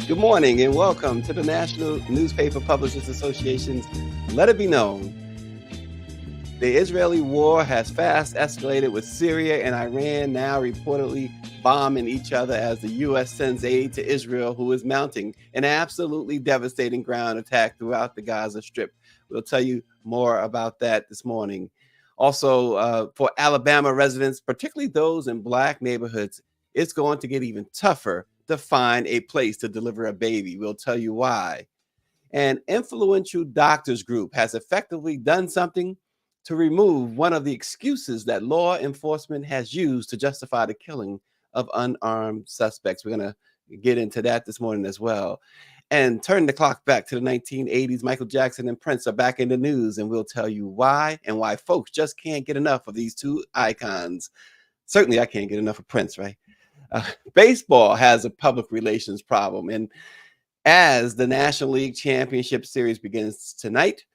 Good morning and welcome to the National Newspaper Publishers Association's Let It Be Known. The Israeli war has fast escalated, with Syria and Iran now reportedly bombing each other as the U.S. sends aid to Israel, who is mounting an absolutely devastating ground attack throughout the Gaza Strip. We'll tell you more about that this morning. Also, for Alabama residents, particularly those in Black neighborhoods, it's going to get even tougher to find a place to deliver a baby. We'll tell you why. An influential doctors group has effectively done something to remove one of the excuses that law enforcement has used to justify the killing of unarmed suspects. We're going to get into that this morning as well. And turn the clock back to the 1980s. Michael Jackson and Prince are back in the news, and we'll tell you why and why folks just can't get enough of these two icons. Certainly, I can't get enough of Prince, right? Baseball has a public relations problem, and as the National League Championship Series begins tonight,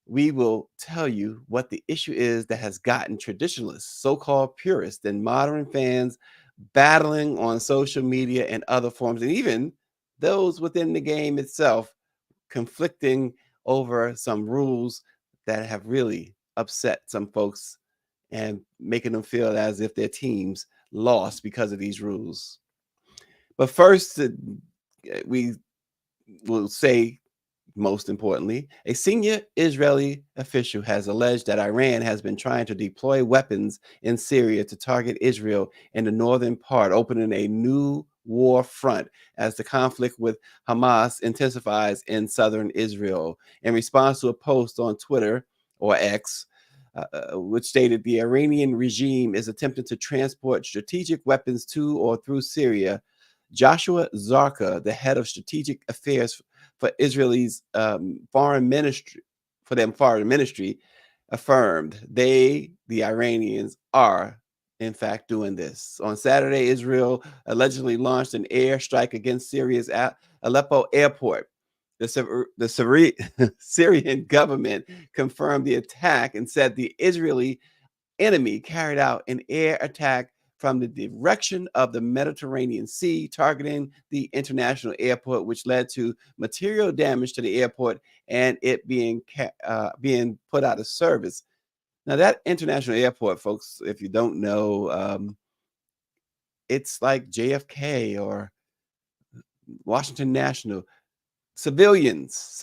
we will tell you what the issue is that has gotten traditionalists, so-called purists, and modern fans battling on social media and other forms, and even those within the game itself conflicting over some rules that have really upset some folks and making them feel as if their teams lost because of these rules. But first, we will say, most importantly, a senior Israeli official has alleged that Iran has been trying to deploy weapons in Syria to target Israel in the northern part, opening a new war front as the conflict with Hamas intensifies in southern Israel. In response to a post on Twitter, or X, which stated the Iranian regime is attempting to transport strategic weapons to or through Syria, Joshua Zarka, the head of strategic affairs for Israel's foreign ministry, affirmed the Iranians, are in fact doing this. On Saturday, Israel allegedly launched an airstrike against Syria's Aleppo airport. Syrian government confirmed the attack and said the Israeli enemy carried out an air attack from the direction of the Mediterranean Sea, targeting the international airport, which led to material damage to the airport and it being put out of service. Now, that international airport, folks, if you don't know, it's like JFK or Washington National. Civilians.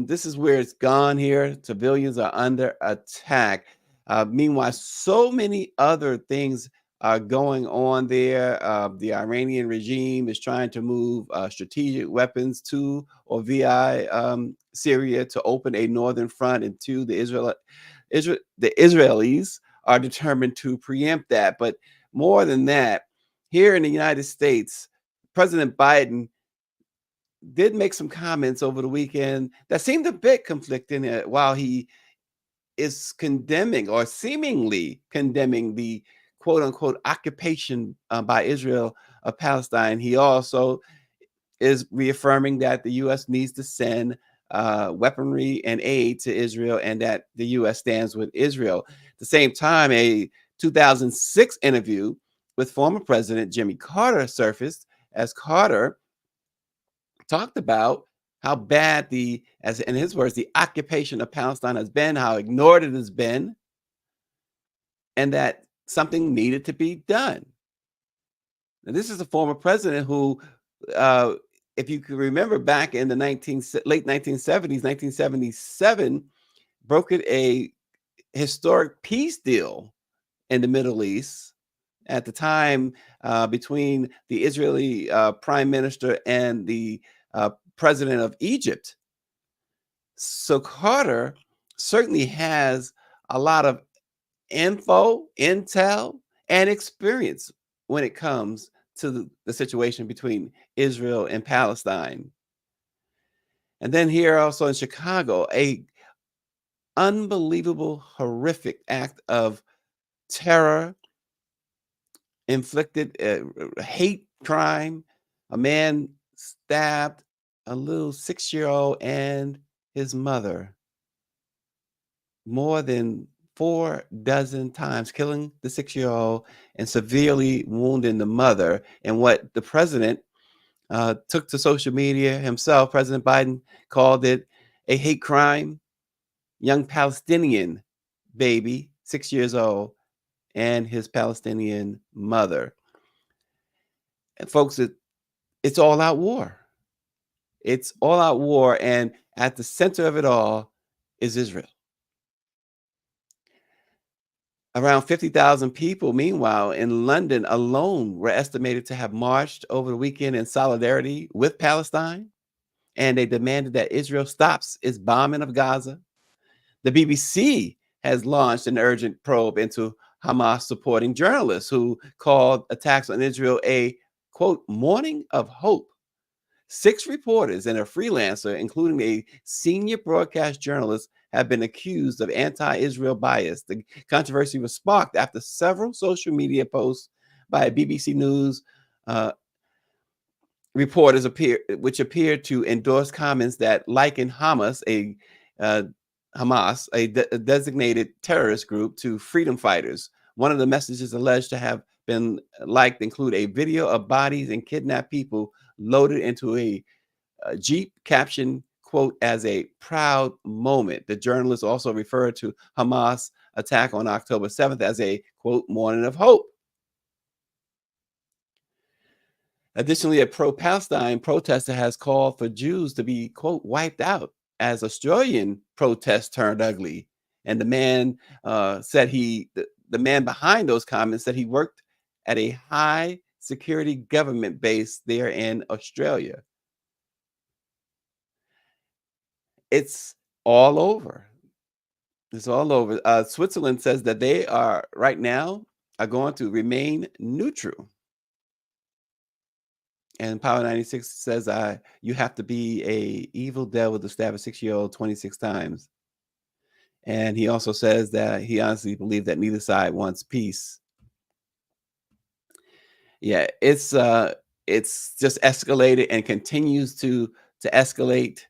This is where it's gone here. Civilians are under attack. Meanwhile, so many other things are going on there. The Iranian regime is trying to move strategic weapons to or via Syria to open a northern front, and to the Israelis are determined to preempt that. But more than that, here in the United States, President Biden did make some comments over the weekend that seemed a bit conflicting. While he is condemning or seemingly condemning the quote unquote occupation by Israel of Palestine, he also is reaffirming that the U.S. needs to send weaponry and aid to Israel, and that the U.S. stands with Israel. At the same time, a 2006 interview with former President Jimmy Carter surfaced, as Carter talked about how bad as in his words, the occupation of Palestine has been, how ignored it has been, and that something needed to be done. And this is a former president who, if you can remember back in the late 1970s, 1977, brokered a historic peace deal in the Middle East at the time, between the Israeli prime minister and the president of Egypt. So Carter certainly has a lot of intel, and experience when it comes to the situation between Israel and Palestine. And then here also in Chicago, a unbelievable, horrific act of terror, inflicted hate crime. A man stabbed a little 6-year-old and his mother more than 4 dozen times, killing the 6-year-old and severely wounding the mother. And what the president took to social media himself, President Biden, called it a hate crime. Young Palestinian baby, 6 years old, and his Palestinian mother. And folks, it's all out war. It's all out war. And at the center of it all is Israel. Around 50,000 people, meanwhile, in London alone, were estimated to have marched over the weekend in solidarity with Palestine, and they demanded that Israel stops its bombing of Gaza. The BBC has launched an urgent probe into Hamas supporting journalists who called attacks on Israel a, quote, morning of hope. 6 reporters and a freelancer, including a senior broadcast journalist, have been accused of anti-Israel bias. The controversy was sparked after several social media posts by BBC News reporters which appeared to endorse comments that liken Hamas, a designated terrorist group, to freedom fighters. One of the messages alleged to have been liked include a video of bodies and kidnapped people loaded into a Jeep, captioned, quote, as a proud moment. The journalist also referred to Hamas attack on October 7th as a, quote, morning of hope. Additionally, a pro-Palestine protester has called for Jews to be, quote, wiped out as Australian protests turned ugly. And the man said the man behind those comments said he worked at a high security government base there in Australia. It's all over. It's all over. Switzerland says that they are right now are going to remain neutral. And Power 96 says you have to be a evil devil to stab a 6-year-old 26 times. And he also says that he honestly believes that neither side wants peace. Yeah, it's just escalated and continues to to escalate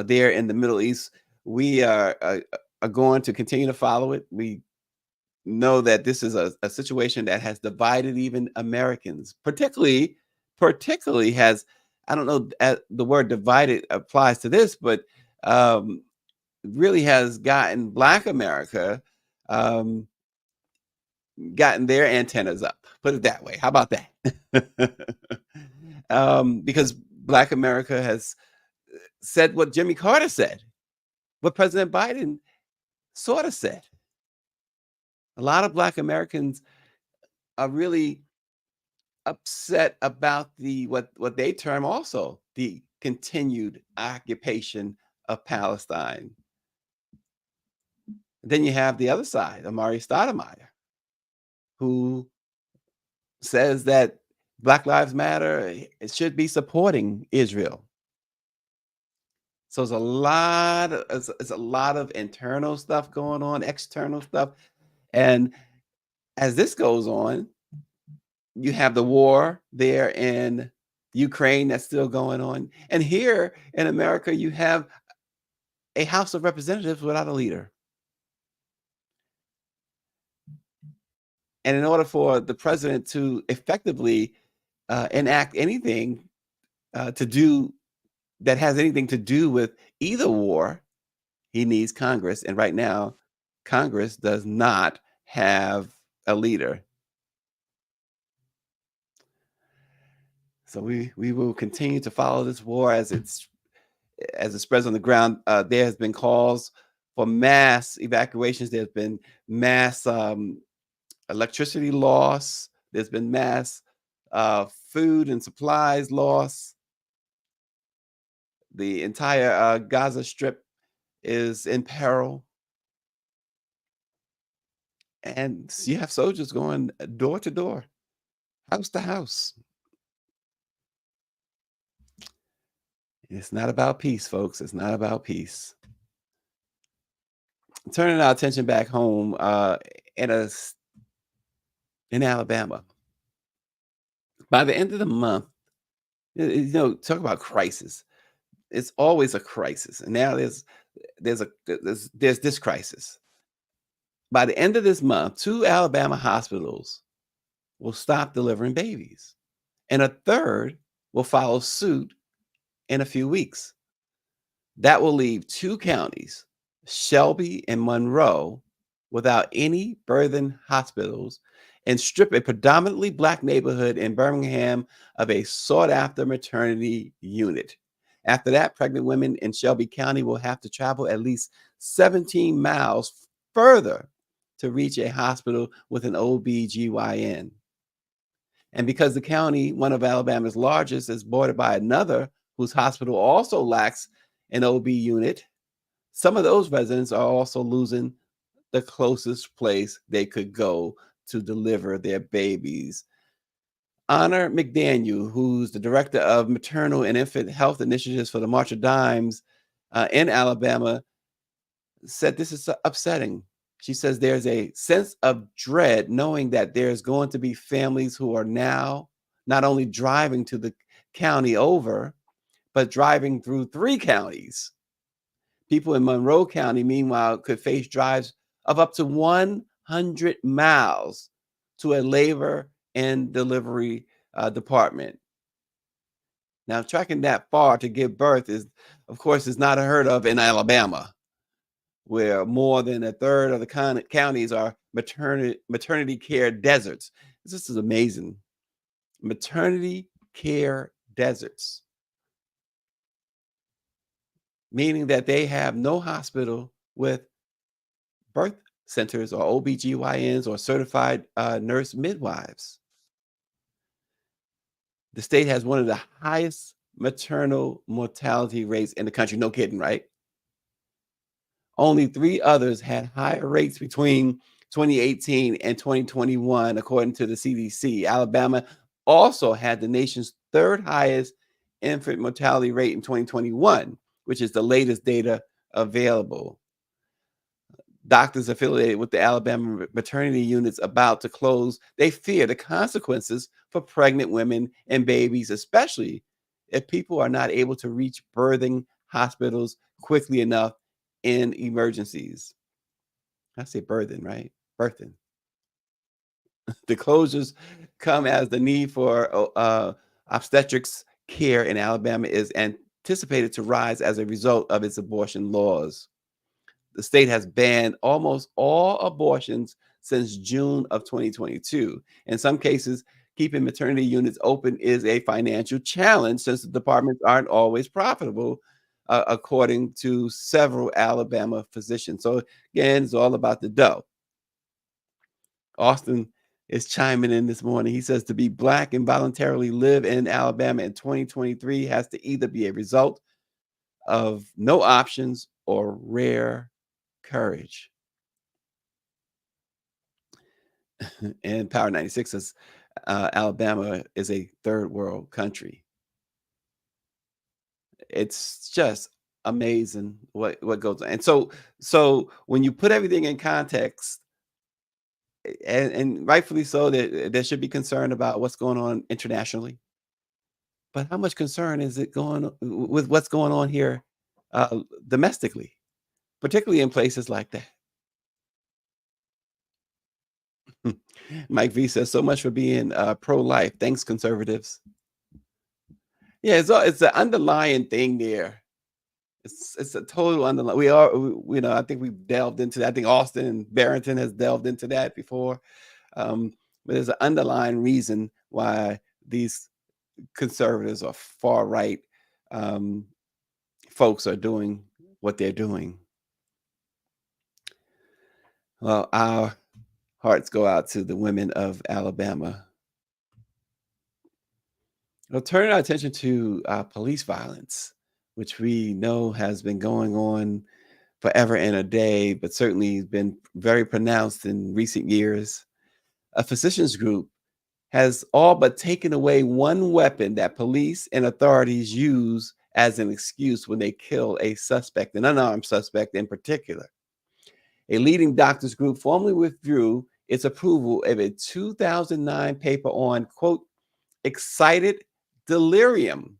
there in the Middle East. We are going to continue to follow it. We know that this is a situation that has divided even Americans, particularly has, I don't know, the word divided applies to this, but um, really has gotten Black America, um, gotten their antennas up. Put it that way. How about that? Because Black America has said what Jimmy Carter said, what President Biden sort of said. A lot of Black Americans are really upset about the what they term also the continued occupation of Palestine. Then you have the other side, Amari Stoudemire, who says that Black Lives Matter it should be supporting Israel. So it's a lot of internal stuff going on, external stuff, and as this goes on, you have the war there in Ukraine that's still going on. And here in America, you have a House of Representatives without a leader. And in order for the president to effectively enact anything to do that has anything to do with either war, he needs Congress. And right now, Congress does not have a leader. So we will continue to follow this war as it spreads on the ground. There has been calls for mass evacuations. There's been mass electricity loss. There's been mass food and supplies loss. The entire Gaza Strip is in peril. And you have soldiers going door to door, house to house. It's not about peace, folks. It's not about peace. Turning our attention back home in Alabama. By the end of the month, talk about crisis. It's always a crisis, and now there's this crisis. By the end of this month, 2 Alabama hospitals will stop delivering babies, and a third will follow suit in a few weeks. That will leave 2 counties, Shelby and Monroe, without any birthing hospitals and strip a predominantly Black neighborhood in Birmingham of a sought-after maternity unit. After that, pregnant women in Shelby County will have to travel at least 17 miles further to reach a hospital with an OBGYN. And because the county, one of Alabama's largest, is bordered by another whose hospital also lacks an OB unit, some of those residents are also losing the closest place they could go to deliver their babies. Honor McDaniel, who's the director of maternal and infant health initiatives for the March of Dimes in Alabama, said this is upsetting. She says there's a sense of dread knowing that there's going to be families who are now not only driving to the county over, but driving through 3 counties. People in Monroe County, meanwhile, could face drives of up to 100 miles to a labor and delivery department. Now, tracking that far to give birth of course, is not unheard of in Alabama, where more than a third of the counties are maternity care deserts. This is amazing. Maternity care deserts, meaning that they have no hospital with birth centers or OBGYNs or certified nurse midwives. The state has one of the highest maternal mortality rates in the country. No kidding, right? Only 3 others had higher rates between 2018 and 2021, according to the CDC. Alabama also had the nation's 3rd highest infant mortality rate in 2021, which is the latest data available. Doctors affiliated with the Alabama maternity units about to close, they fear the consequences for pregnant women and babies, especially if people are not able to reach birthing hospitals quickly enough in emergencies. I say birthing, right? Birthing. The closures come as the need for obstetrics care in Alabama is anticipated to rise as a result of its abortion laws. The state has banned almost all abortions since June of 2022. In some cases, keeping maternity units open is a financial challenge since the departments aren't always profitable, according to several Alabama physicians. So, again, it's all about the dough. Austin is chiming in this morning. He says to be black and voluntarily live in Alabama in 2023 has to either be a result of no options or rare courage. And Power 96 says Alabama is a third world country. It's just amazing what goes on. And so when you put everything in context, and rightfully so, that there should be concern about what's going on internationally. But how much concern is it with what's going on here domestically, particularly in places like that? Mike V says so much for being pro-life. Thanks, conservatives. Yeah, it's an underlying thing there. It's a total underlying. I think we've delved into that. I think Austin and Barrington has delved into that before. But there's an underlying reason why these conservatives or far right um, folks are doing what they're doing. Well, our hearts go out to the women of Alabama. We'll turn our attention to police violence, which we know has been going on forever and a day, but certainly has been very pronounced in recent years. A physicians group has all but taken away one weapon that police and authorities use as an excuse when they kill a suspect, an unarmed suspect in particular. A leading doctors group formally withdrew its approval of a 2009 paper on, quote, excited delirium,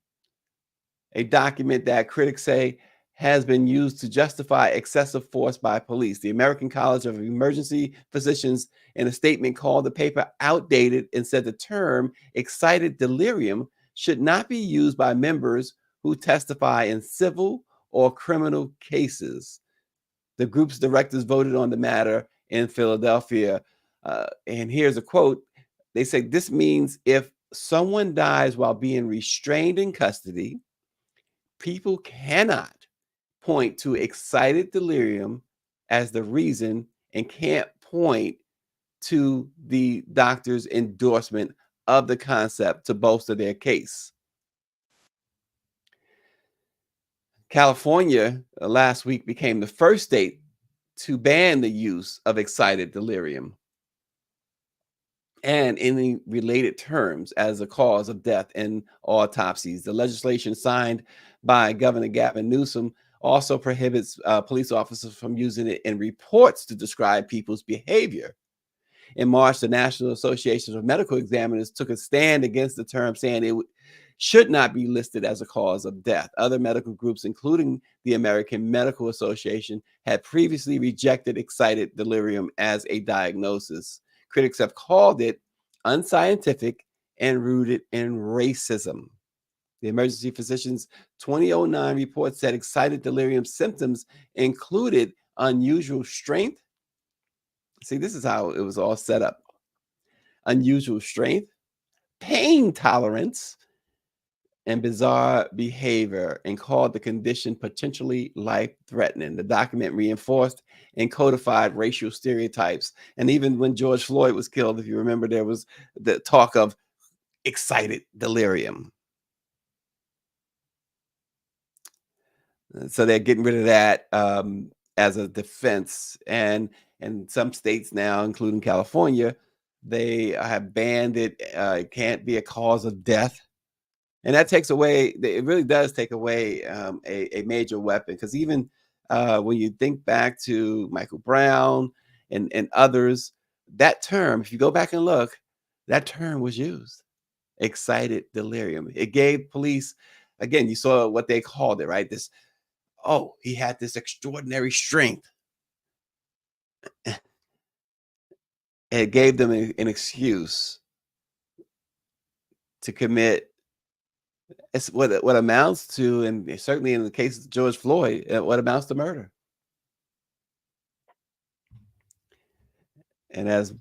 a document that critics say has been used to justify excessive force by police. The American College of Emergency Physicians, in a statement, called the paper outdated and said the term excited delirium should not be used by members who testify in civil or criminal cases. The group's directors voted on the matter in Philadelphia. And here's a quote. They say this means if someone dies while being restrained in custody, people cannot point to excited delirium as the reason and can't point to the doctor's endorsement of the concept to bolster their case. California last week became the first state to ban the use of excited delirium and any related terms as a cause of death in autopsies. The legislation signed by Governor Gavin Newsom also prohibits police officers from using it in reports to describe people's behavior. In March, the National Association of Medical Examiners took a stand against the term, saying it should not be listed as a cause of death. Other medical groups, including the American Medical Association, had previously rejected excited delirium as a diagnosis. Critics have called it unscientific and rooted in racism. The Emergency Physicians 2009 report said excited delirium symptoms included unusual strength. See, this is how it was all set up. Unusual strength, pain tolerance, and bizarre behavior, and called the condition potentially life-threatening. The document reinforced and codified racial stereotypes. And even when George Floyd was killed, if you remember, there was the talk of excited delirium. So they're getting rid of that as a defense. And in some states now, including California, they have banned it. It can't be a cause of death. And that takes away, it really does take away a major weapon. Because even when you think back to Michael Brown and others, that term, if you go back and look, that term was used, excited delirium. It gave police again, you saw what they called it, right? This, oh, he had this extraordinary strength. It gave them an excuse to commit. It's what amounts to, and certainly in the case of George Floyd, what amounts to murder. And as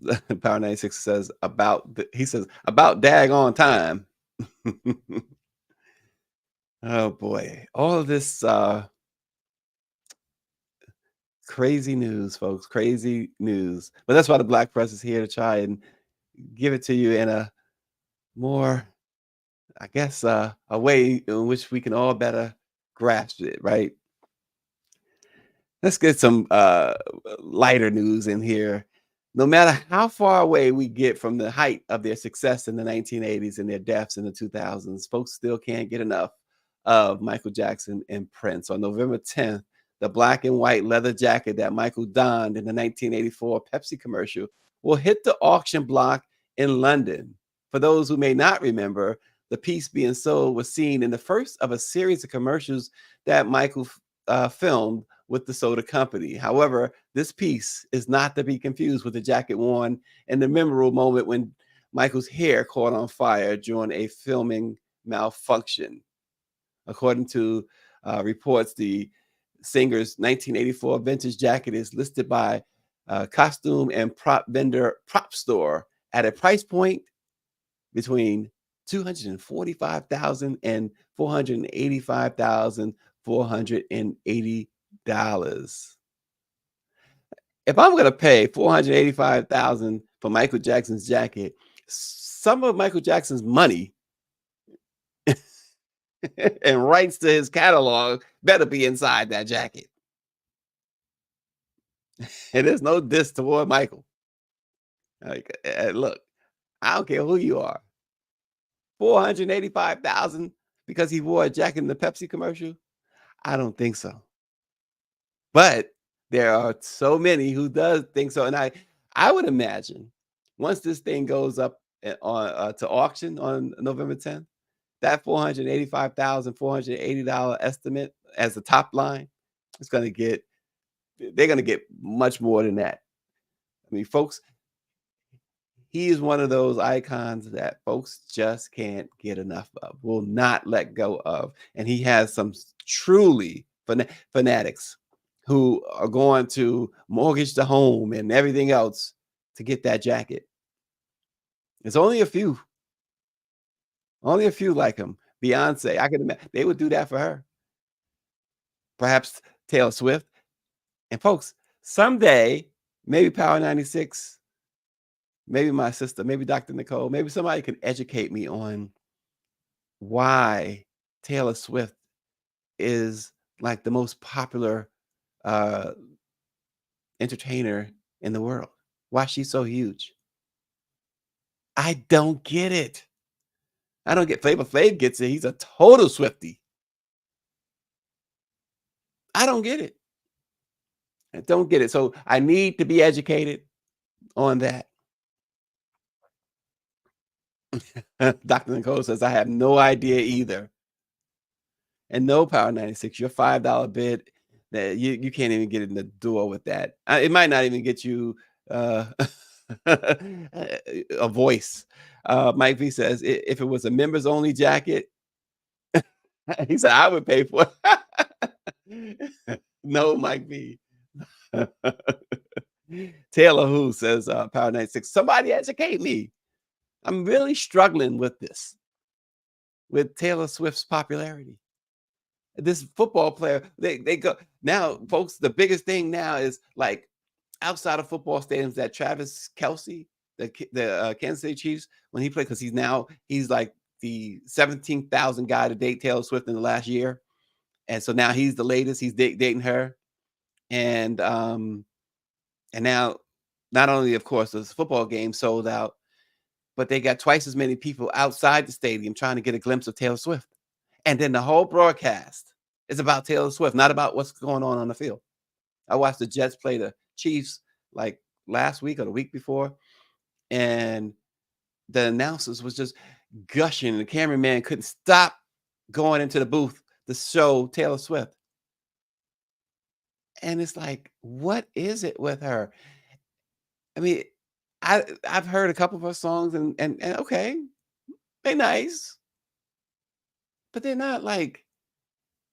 Power 96 says about, he says about daggone time. Oh boy, all of this crazy news, folks, crazy news. But that's why the Black Press is here to try and give it to you in a more, I guess, a way in which we can all better grasp it, right? Let's get some lighter news in here. No matter how far away we get from the height of their success in the 1980s and their deaths in the 2000s, folks still can't get enough of Michael Jackson and Prince. On November 10th, the black and white leather jacket that Michael donned in the 1984 Pepsi commercial will hit the auction block in London. For those who may not remember, the piece being sold was seen in the first of a series of commercials that Michael filmed with the soda company. However, this piece is not to be confused with the jacket worn in the memorable moment when Michael's hair caught on fire during a filming malfunction. According to reports, the singer's 1984 vintage jacket is listed by costume and prop vendor Prop Store at a price point between $245,000 and $485,480. If I'm going to pay $485,000 for Michael Jackson's jacket, some of Michael Jackson's money and rights to his catalog better be inside that jacket. And there's no diss toward Michael. Like, look, I don't care who you are. 485,000 because he wore a jacket in the Pepsi commercial? I don't think so. But there are so many who does think so, and I would imagine once this thing goes up on to auction on November 10th, that $485,480 estimate as the top line, it's going to get they're going to get much more than that. I mean, folks, he is one of those icons that folks just can't get enough of, will not let go of. And he has some truly fanatics who are going to mortgage the home and everything else to get that jacket. There's only a few like him. Beyonce, I can imagine they would do that for her. Perhaps Taylor Swift. And folks, someday, maybe Power 96, maybe my sister, maybe Dr. Nicole, maybe somebody can educate me on why Taylor Swift is like the most popular uh, entertainer in the world. Why she's so huge. I don't get it. I don't get Flavor Flav gets it. He's a total Swiftie. I don't get it. I don't get it. So I need to be educated on that. Dr. Nicole says, I have no idea either. And no, Power 96, your $5 bid, that you can't even get in the door with that. It might not even get you a voice. Mike V says, if it was a members only jacket, he said, I would pay for it. No, Mike V. Taylor Who says, Power 96, somebody educate me. I'm really struggling with this, with Taylor Swift's popularity. This football player, they go now, folks. The biggest thing now is like outside of football stadiums that Travis Kelsey, the Kansas City Chiefs, when he played, because he's like the 17,000 guy to date Taylor Swift in the last year, and so now he's the latest. He's dating her, and now not only, of course, this football game sold out, but they got twice as many people outside the stadium trying to get a glimpse of Taylor Swift. And then the whole broadcast is about Taylor Swift, not about what's going on the field. I watched the Jets play the Chiefs like last week or the week before, and the announcers was just gushing. The cameraman couldn't stop going into the booth to show Taylor Swift. And it's like, what is it with her? I mean, I've heard a couple of her songs and okay, they nice, but they're not like,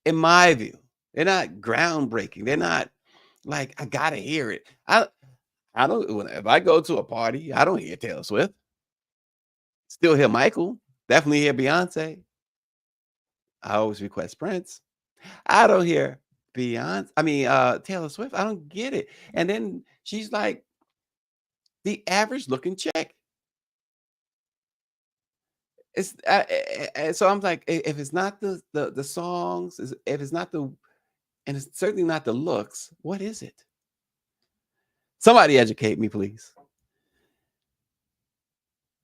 in my view, they're not groundbreaking. They're not like I gotta hear it. I don't if I go to a party, I don't hear Taylor Swift. Still hear Michael. Definitely hear Beyonce. I always request Prince. I don't hear Taylor Swift. I don't get it. And then she's like the average looking chick. It's so I'm like, if it's not the songs, if it's not the and it's certainly not the looks, what is it? Somebody educate me, please.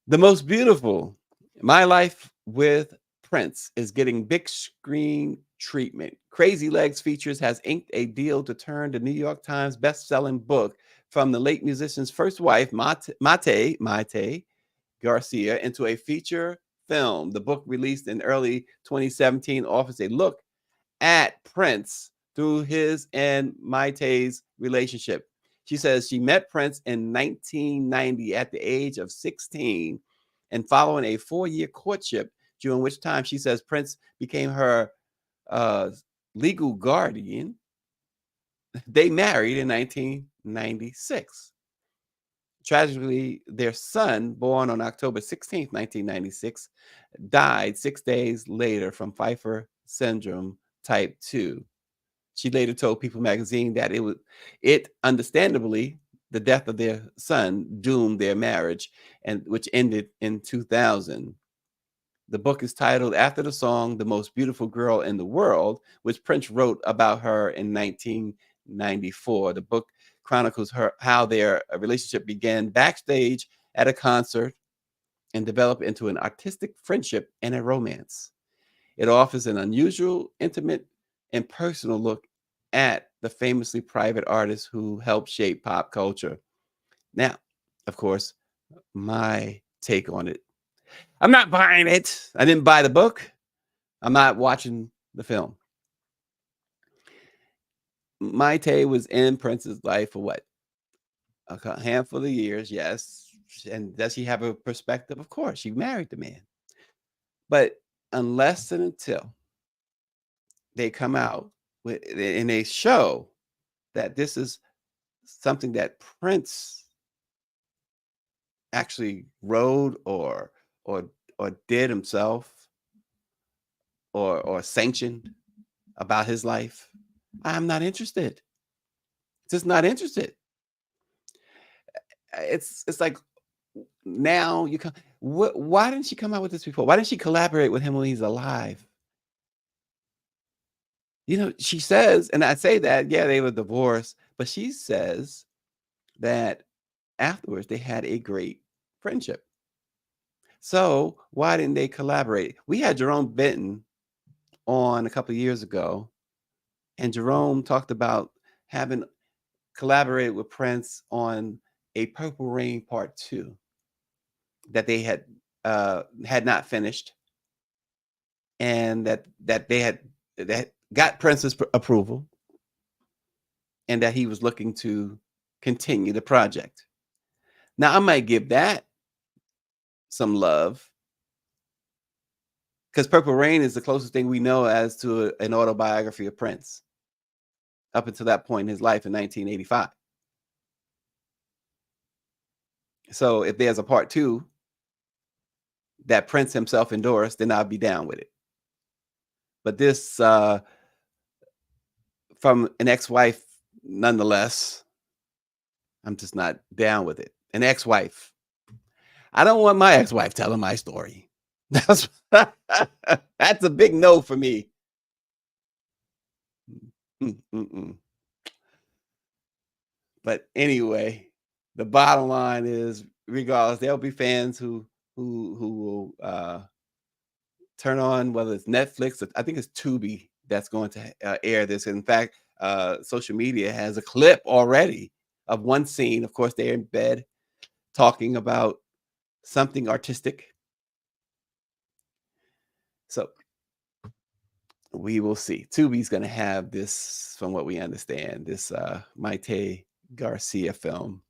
The most beautiful, My Life with Prince is getting big screen treatment. Crazy Legs Features has inked a deal to turn the New York Times best-selling book from the late musician's first wife, Mate Garcia, into a feature film. The book, released in early 2017, offers a look at Prince through his and Maite's relationship. She says she met Prince in 1990 at the age of 16, and following a 4-year courtship, during which time she says Prince became her uh, legal guardian, they married in 1996. Tragically, their son, born on October 16th, 1996, died 6 days later from Pfeiffer syndrome type 2. She later told People magazine that it understandably, the death of their son doomed their marriage, and which ended in 2000. The book is titled after the song "The Most Beautiful Girl in the World," which Prince wrote about her in 1994. The book chronicles how their relationship began backstage at a concert and developed into an artistic friendship and a romance. It offers an unusual, intimate, and personal look at the famously private artist who helped shape pop culture. Now, of course, my take on it. I'm not buying it. I didn't buy the book. I'm not watching the film. Maite was in Prince's life for what? A handful of years, yes. And does she have a perspective? Of course. She married the man. But unless and until they come out and they show that this is something that Prince actually wrote or or did himself or sanctioned about his life, I'm not interested. Just not interested. It's like now you come. Why didn't she come out with this before? Why didn't she collaborate with him when he's alive? You know, she says, and I say that, yeah, they were divorced, but she says that afterwards they had a great friendship. So why didn't they collaborate? We had Jerome Benton on a couple of years ago, and Jerome talked about having collaborated with Prince on a Purple Rain Part 2 that they had not finished, and that they had that got Prince's approval, and that he was looking to continue the project. Now I might give that some love because Purple Rain is the closest thing we know as to an autobiography of Prince up until that point in his life in 1985. So if there's a part 2 that Prince himself endorsed, then I'll be down with it. But this from an ex-wife, nonetheless, I'm just not down with it. An ex-wife. I don't want my ex-wife telling my story. That's that's a big no for me. Mm-mm. But anyway, the bottom line is, regardless, there'll be fans who will turn on, whether it's Netflix or I think it's Tubi that's going to air this. In fact, social media has a clip already of one scene. Of course, they're in bed talking about something artistic. So We will see. Tubi's going to have this, from what we understand, this Maite Garcia film.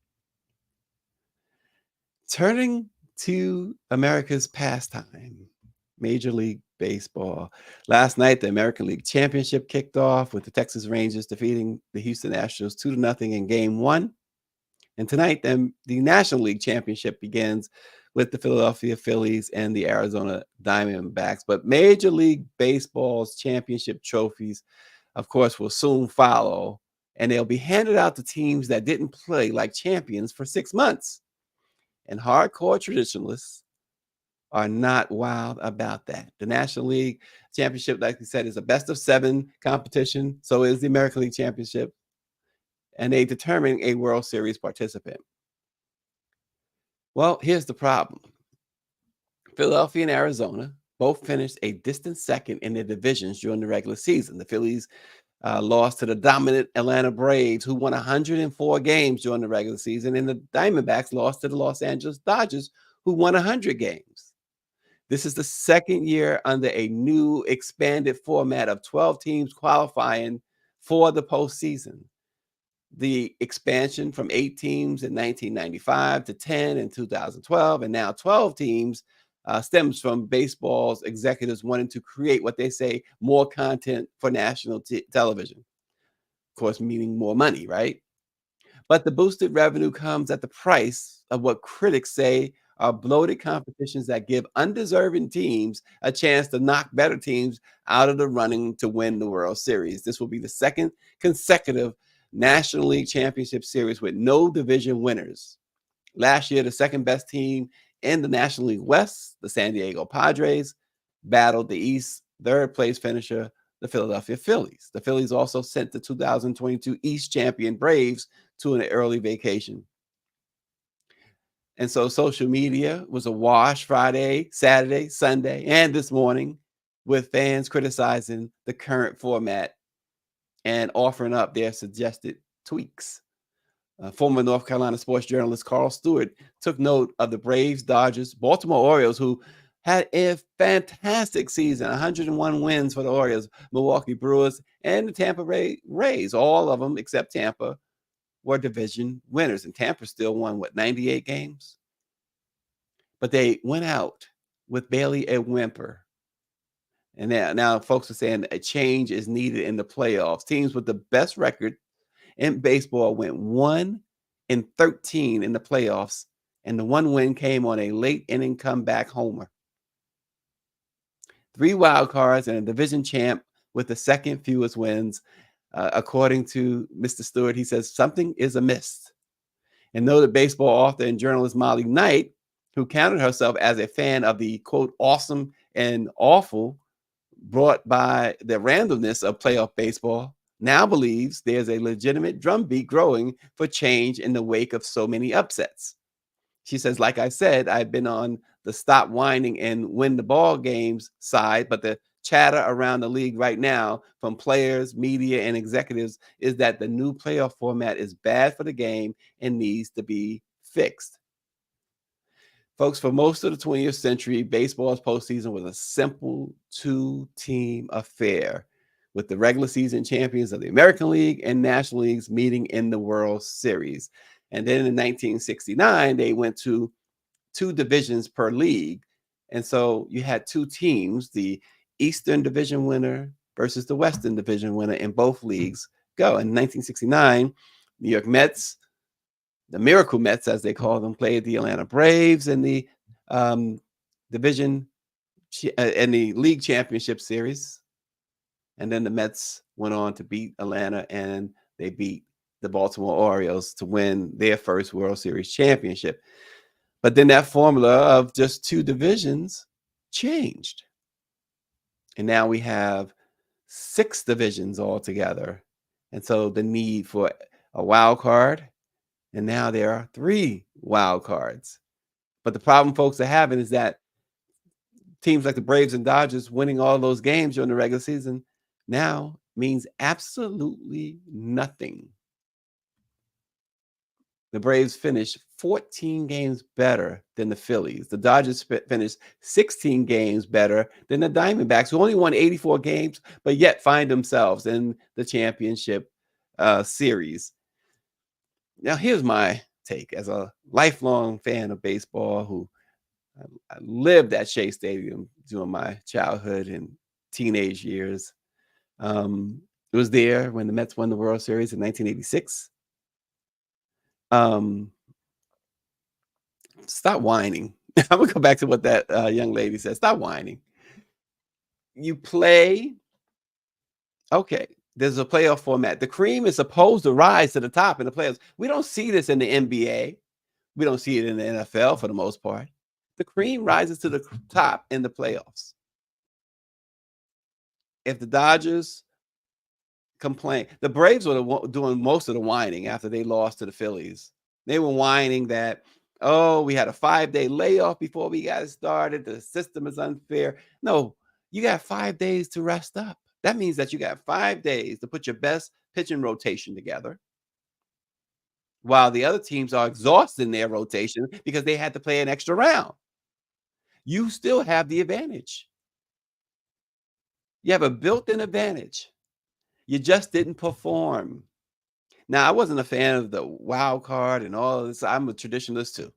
Turning to America's pastime, Major League Baseball. Last night, the American League Championship kicked off with the Texas Rangers defeating the Houston Astros 2-0 in Game 1. And tonight, the National League Championship begins with the Philadelphia Phillies and the Arizona Diamondbacks. But Major League Baseball's championship trophies, of course, will soon follow, and they'll be handed out to teams that didn't play like champions for 6 months. And hardcore traditionalists are not wild about that. The National League Championship, like we said, is a best of 7 competition. So is the American League Championship. And they determine a World Series participant. Well, here's the problem. Philadelphia and Arizona both finished a distant second in their divisions during the regular season. The Phillies lost to the dominant Atlanta Braves, who won 104 games during the regular season, and the Diamondbacks lost to the Los Angeles Dodgers, who won 100 games. This is the second year under a new expanded format of 12 teams qualifying for the postseason. The expansion from 8 teams in 1995 to 10 in 2012, and now 12 teams stems from baseball's executives wanting to create what they say more content for national television. Of course, meaning more money, right? But the boosted revenue comes at the price of what critics say are bloated competitions that give undeserving teams a chance to knock better teams out of the running to win the World Series. This will be the second consecutive National League Championship Series with no division winners. Last year, the second best team in the National League West, the San Diego Padres, battled the East third place finisher, the Philadelphia Phillies. The Phillies also sent the 2022 East champion Braves to an early vacation. And so social media was awash Friday, Saturday, Sunday, and this morning with fans criticizing the current format and offering up their suggested tweaks. Former North Carolina sports journalist Carl Stewart took note of the Braves, Dodgers, Baltimore Orioles, who had a fantastic season, 101 wins for the Orioles, Milwaukee Brewers, and the Tampa Bay Rays. All of them, except Tampa, were division winners. And Tampa still won, 98 games? But they went out with barely a whimper. And now folks are saying a change is needed in the playoffs. Teams with the best record in baseball went 1-13 in the playoffs, and the one win came on a late inning comeback homer. 3 wild cards and a division champ with the second fewest wins. According to Mr. Stewart, he says something is amiss. And noted baseball author and journalist Molly Knight, who counted herself as a fan of the, quote, awesome and awful brought by the randomness of playoff baseball, now believes there's a legitimate drumbeat growing for change in the wake of so many upsets. She says, like I said, I've been on the stop whining and win the ball games side, but the chatter around the league right now from players, media, and executives is that the new playoff format is bad for the game and needs to be fixed. Folks, for most of the 20th century, baseball's postseason was a simple 2-team affair, with the regular season champions of the American League and National Leagues meeting in the World Series. And then in 1969, they went to 2 divisions per league. And so you had 2 teams, the Eastern Division winner versus the Western Division winner in both leagues go. In 1969, New York Mets, the Miracle Mets, as they call them, played the Atlanta Braves in the division in the league championship series. And then the Mets went on to beat Atlanta, and they beat the Baltimore Orioles to win their first World Series championship. But then that formula of just 2 divisions changed. And now we have 6 divisions altogether. And so the need for a wild card, and now there are 3 wild cards. But the problem folks are having is that teams like the Braves and Dodgers winning all those games during the regular season now means absolutely nothing. The Braves finished 14 games better than the Phillies. The Dodgers finished 16 games better than the Diamondbacks, who only won 84 games, but yet find themselves in the championship series. Now, here's my take as a lifelong fan of baseball who I lived at Shea Stadium during my childhood and teenage years. It was there when the Mets won the World Series in 1986. Stop whining. I'm gonna go back to what that young lady said. Stop whining. You play. Okay, there's a playoff format. The cream is supposed to rise to the top in the playoffs. We don't see this in the NBA. We don't see it in the NFL for the most part. The cream rises to the top in the playoffs. If the Dodgers complain, the Braves were doing most of the whining after they lost to the Phillies. They were whining that, oh, we had a 5-day layoff before we got started. The system is unfair. No, you got 5 days to rest up. That means that you got 5 days to put your best pitching rotation together, while the other teams are exhausted in their rotation because they had to play an extra round. You still have the advantage. You have a built-in advantage. You just didn't perform. Now, I wasn't a fan of the wild card and all of this. I'm a traditionalist too.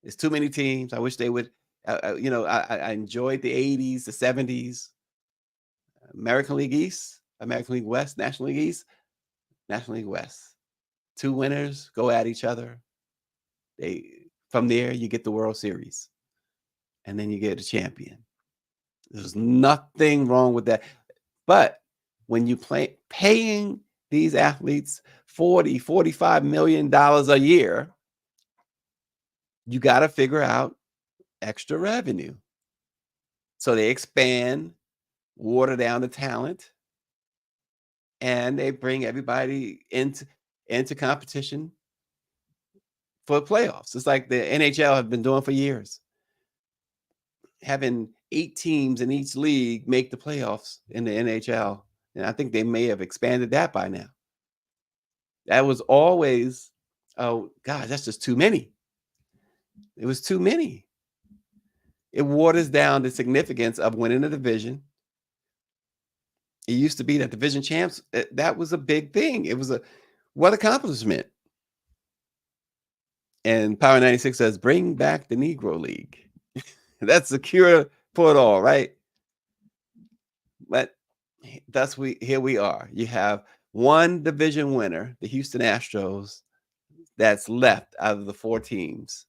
It's too many teams. I wish they would, I enjoyed the 80s, the 70s, American League East, American League West, National League East, National League West. 2 winners go at each other. From there, you get the World Series, and then you get a champion. There's nothing wrong with that. But when you paying these athletes $40-45 million a year, you got to figure out extra revenue. So they expand, water down the talent, and they bring everybody into competition for the playoffs. It's like the NHL have been doing for years, having 8 teams in each league make the playoffs in the NHL. And I think they may have expanded that by now. That was always, oh, God, that's just too many. It was too many. It waters down the significance of winning the division. It used to be that division champs, that was a big thing. It was what accomplishment. And Power 96 says, bring back the Negro League. That's the cure for it all, right? But here we are. You have one division winner, the Houston Astros, that's left out of the 4 teams.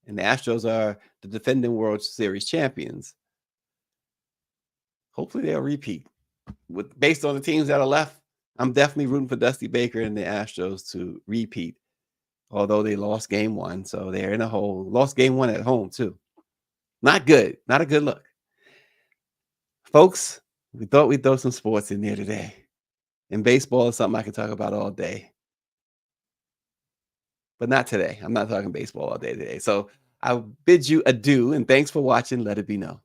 And the Astros are the defending World Series champions. Hopefully they'll repeat. Based on the teams that are left, I'm definitely rooting for Dusty Baker and the Astros to repeat, although they lost game 1. So they're in a hole. Lost game 1 at home, too. Not good. Not a good look. Folks, we thought we'd throw some sports in there today. And baseball is something I can talk about all day. But not today. I'm not talking baseball all day today. So I bid you adieu, and thanks for watching Let It Be Known.